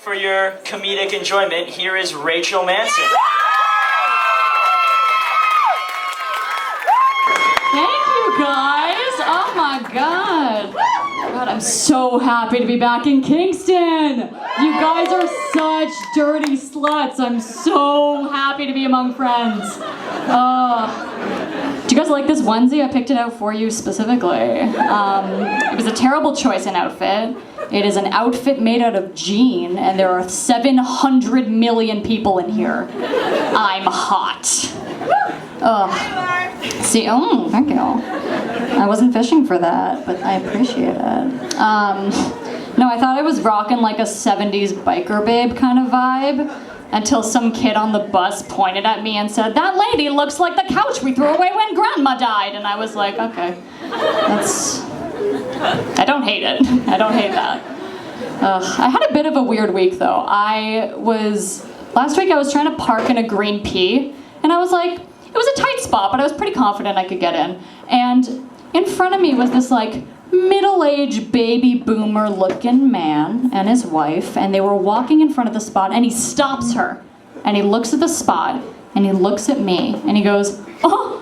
for your comedic enjoyment, here is Rachel Manson. Thank you, guys. Oh my God. God, I'm so happy to be back in Kingston. You guys are such dirty sluts. I'm so happy to be among friends. Do you guys like this onesie? I picked it out for you specifically. It was a terrible choice in outfit. It is an outfit made out of jean, and there are 700 million people in here. I'm hot. See, oh, thank you. I wasn't fishing for that, but I appreciate it. No, I thought I was rocking like a 70s biker babe kind of vibe until some kid on the bus pointed at me and said, "That lady looks like the couch we threw away when Grandma died." And I was like, okay, I don't hate it. I don't hate that. I had a bit of a weird week though. Last week I was trying to park in a green pea, and I was like, it was a tight spot, but I was pretty confident I could get in. And in front of me was this like middle-aged baby boomer looking man and his wife, and they were walking in front of the spot, and he stops her, and he looks at the spot, and he looks at me, and he goes, oh,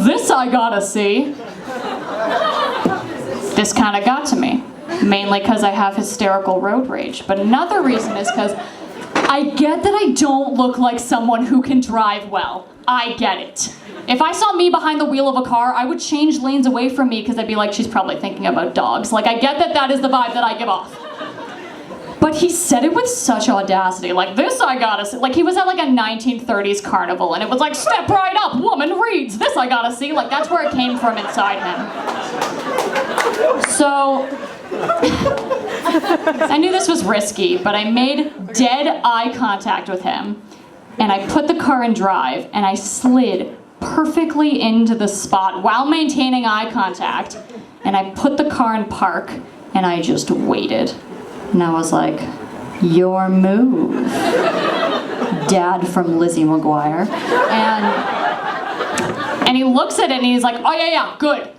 this I gotta see. This kind of got to me, mainly because I have hysterical road rage, but another reason is because I get that I don't look like someone who can drive well. I get it. If I saw me behind the wheel of a car, I would change lanes away from me because I'd be like, she's probably thinking about dogs. Like, I get that that is the vibe that I give off. But he said it with such audacity, like, this I gotta see. Like, he was at like a 1930s carnival, and it was like, step right up, woman reads, this I gotta see. Like, that's where it came from inside him. So, I knew this was risky, but I made dead eye contact with him, and I put the car in drive, and I slid perfectly into the spot while maintaining eye contact, and I put the car in park, and I just waited. And I was like, your move, Dad from Lizzie McGuire. And he looks at it and he's like, oh yeah, good.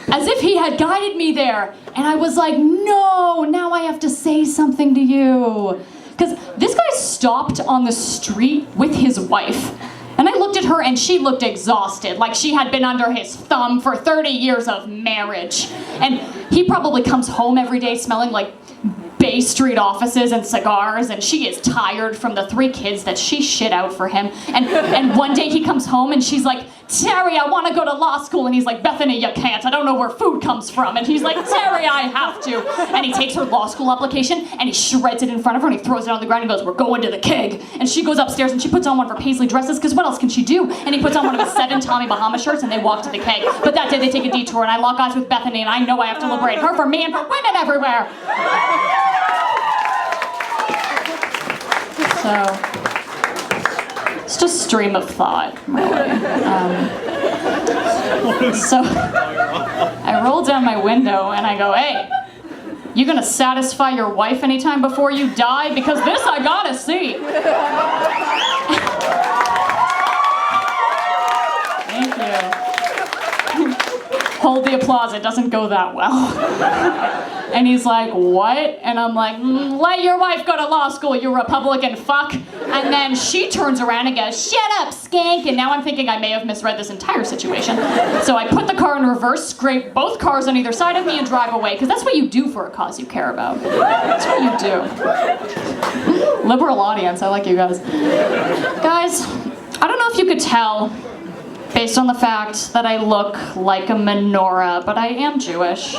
As if he had guided me there. And I was like, no, now I have to say something to you. Because this guy stopped on the street with his wife. And I looked at her and she looked exhausted, like she had been under his thumb for 30 years of marriage. And he probably comes home every day smelling like Bay Street offices and cigars, and she is tired from the 3 kids that she shit out for him. And one day he comes home and she's like, Terry, I want to go to law school. And he's like, Bethany, you can't. I don't know where food comes from. And he's like, Terry, I have to. And he takes her law school application and he shreds it in front of her and he throws it on the ground and goes, we're going to the keg. And she goes upstairs and she puts on one of her paisley dresses, because what else can she do? And he puts on one of his 7 Tommy Bahama shirts and they walk to the keg. But that day they take a detour and I lock eyes with Bethany, and I know I have to liberate her for me and for women everywhere. So, it's just stream of thought, really. So, I roll down my window and I go, hey, you gonna satisfy your wife anytime before you die? Because this I gotta see. Thank you. Hold the applause, it doesn't go that well. And he's like, what? And I'm like, let your wife go to law school, you Republican fuck. And then she turns around and goes, shut up, skank. And now I'm thinking I may have misread this entire situation. So I put the car in reverse, scrape both cars on either side of me, and drive away. Because that's what you do for a cause you care about. That's what you do. Liberal audience, I like you guys. Guys, I don't know if you could tell, based on the fact that I look like a menorah, but I am Jewish.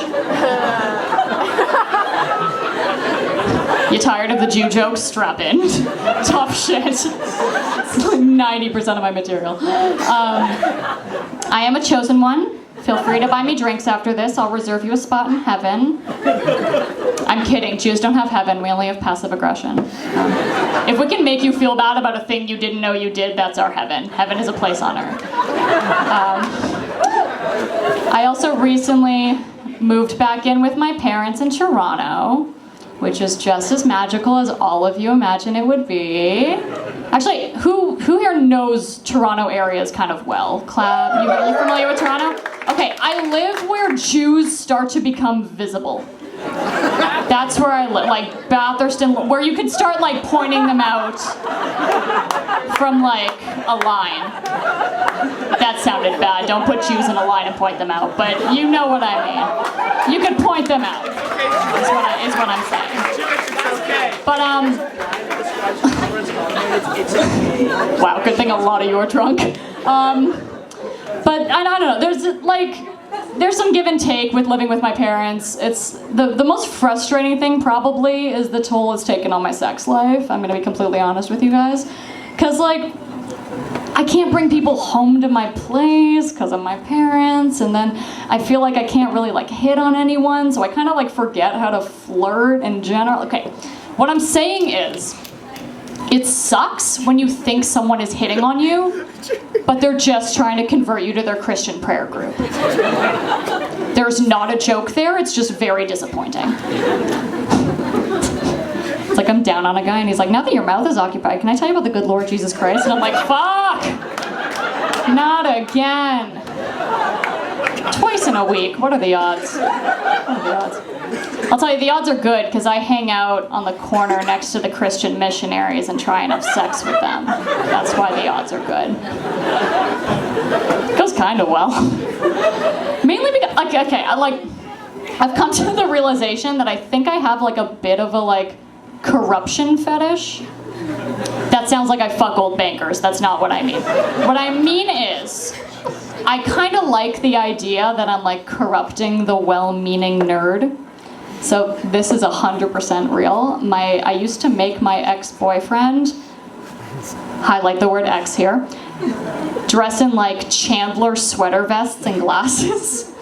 You tired of the Jew jokes? Strap in. Tough shit. It's like 90% of my material. I am a chosen one. Feel free to buy me drinks after this. I'll reserve you a spot in heaven. I'm kidding. Jews don't have heaven. We only have passive aggression. If we can make you feel bad about a thing you didn't know you did, that's our heaven. Heaven is a place on earth. I also recently moved back in with my parents in Toronto, which is just as magical as all of you imagine it would be. Actually, who here knows Toronto areas kind of well? Clap. Are you familiar with Toronto? Okay, I live where Jews start to become visible. That's where I live, like Bathurst, and where you could start like pointing them out from like a line. That sounded bad. Don't put Jews in a line and point them out, but you know what I mean. You could point them out. Is what I'm saying. But wow, good thing a lot of you are drunk. But I don't know. There's some give and take with living with my parents. It's the most frustrating thing probably is the toll it's taken on my sex life. I'm gonna be completely honest with you guys. Cause like, I can't bring people home to my place because of my parents, and then I feel like I can't really like hit on anyone, so I kind of like forget how to flirt in general. Okay, what I'm saying is, it sucks when you think someone is hitting on you, but they're just trying to convert you to their Christian prayer group. There's not a joke there, it's just very disappointing. It's like I'm down on a guy and he's like, now that your mouth is occupied, can I tell you about the good Lord Jesus Christ? And I'm like, fuck! Not again. Twice in a week, what are the odds? What are the odds? I'll tell you, the odds are good because I hang out on the corner next to the Christian missionaries and try and have sex with them. That's why the odds are good. It goes kind of well. Mainly because, okay, I've come to the realization that I think I have like a bit of a like corruption fetish. That sounds like I fuck old bankers. That's not what I mean. What I mean is, I kind of like the idea that I'm like corrupting the well-meaning nerd. So this is 100% real. I used to make my ex-boyfriend, highlight the word ex here, dress in like Chandler sweater vests and glasses.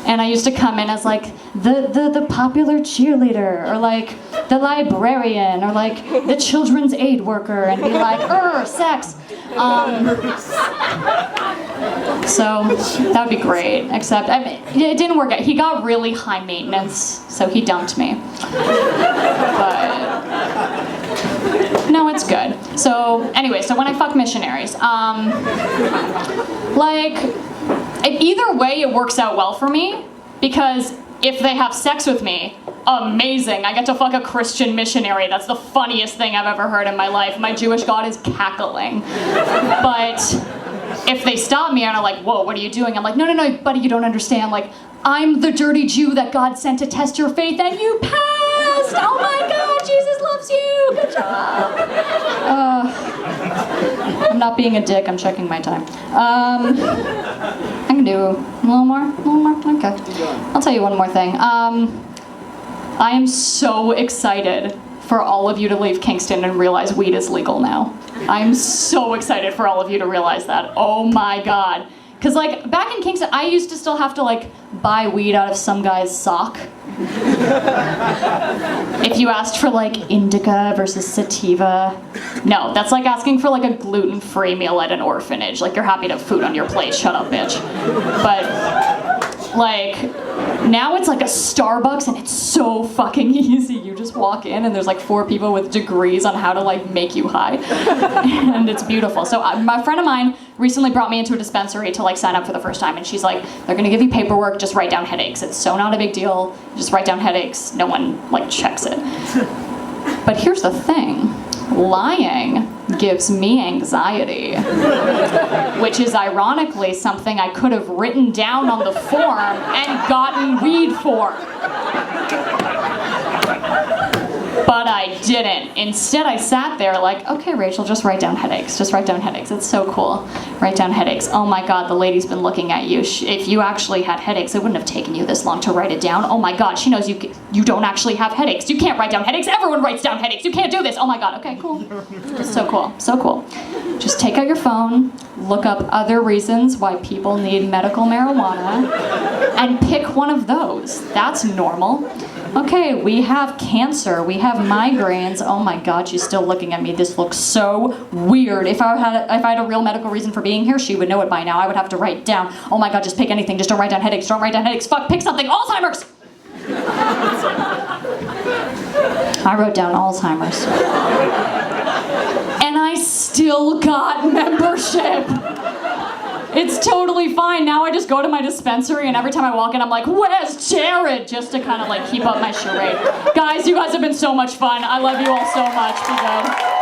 And I used to come in as like the popular cheerleader, or like the librarian, or like the children's aid worker, and be like, sex. So that would be great, except it didn't work out. He got really high maintenance, so he dumped me. But no, it's good. So anyway, so when I fuck missionaries, either way it works out well for me, because if they have sex with me, amazing. I get to fuck a Christian missionary. That's the funniest thing I've ever heard in my life. My Jewish God is cackling. But if they stop me and are like, whoa, what are you doing? I'm like, no, buddy, you don't understand. Like, I'm the dirty Jew that God sent to test your faith, and you passed! Oh my God, Jesus loves you! Good job! I'm not being a dick, I'm checking my time. I can do a little more? Okay. I'll tell you one more thing. I am so excited for all of you to leave Kingston and realize weed is legal now. I'm so excited for all of you to realize that. Oh my God. Because like back in Kingston, I used to still have to like buy weed out of some guy's sock. If you asked for like indica versus sativa, no, that's like asking for like a gluten-free meal at an orphanage. Like, you're happy to have food on your plate, shut up, bitch. But like, now it's like a Starbucks and it's so fucking easy. You just walk in and there's like 4 people with degrees on how to like make you high. And it's beautiful. So my friend of mine recently brought me into a dispensary to like sign up for the first time, and she's like, they're gonna give you paperwork, just write down headaches. It's so not a big deal. Just write down headaches. No one like checks it. But here's the thing. Lying gives me anxiety, which is ironically something I could have written down on the form and gotten weed for. But I didn't. Instead, I sat there like, okay, Rachel, just write down headaches. Just write down headaches. It's so cool. Write down headaches. Oh my God, the lady's been looking at you. If you actually had headaches, it wouldn't have taken you this long to write it down. Oh my God, she knows you don't actually have headaches. You can't write down headaches. Everyone writes down headaches. You can't do this. Oh my God, okay, cool. So cool, so cool. Just take out your phone, look up other reasons why people need medical marijuana, and pick one of those. That's normal. Okay, we have cancer, we have migraines. Oh my God, she's still looking at me. This looks so weird. If I had a real medical reason for being here, she would know it by now. I would have to write down. Oh my God, just pick anything. Just don't write down headaches. Don't write down headaches. Fuck, pick something. Alzheimer's! I wrote down Alzheimer's. And I still got membership. It's totally fine. Now I just go to my dispensary and every time I walk in, I'm like, where's Jared? Just to kind of like keep up my charade. Guys, you guys have been so much fun. I love you all so much. Be good.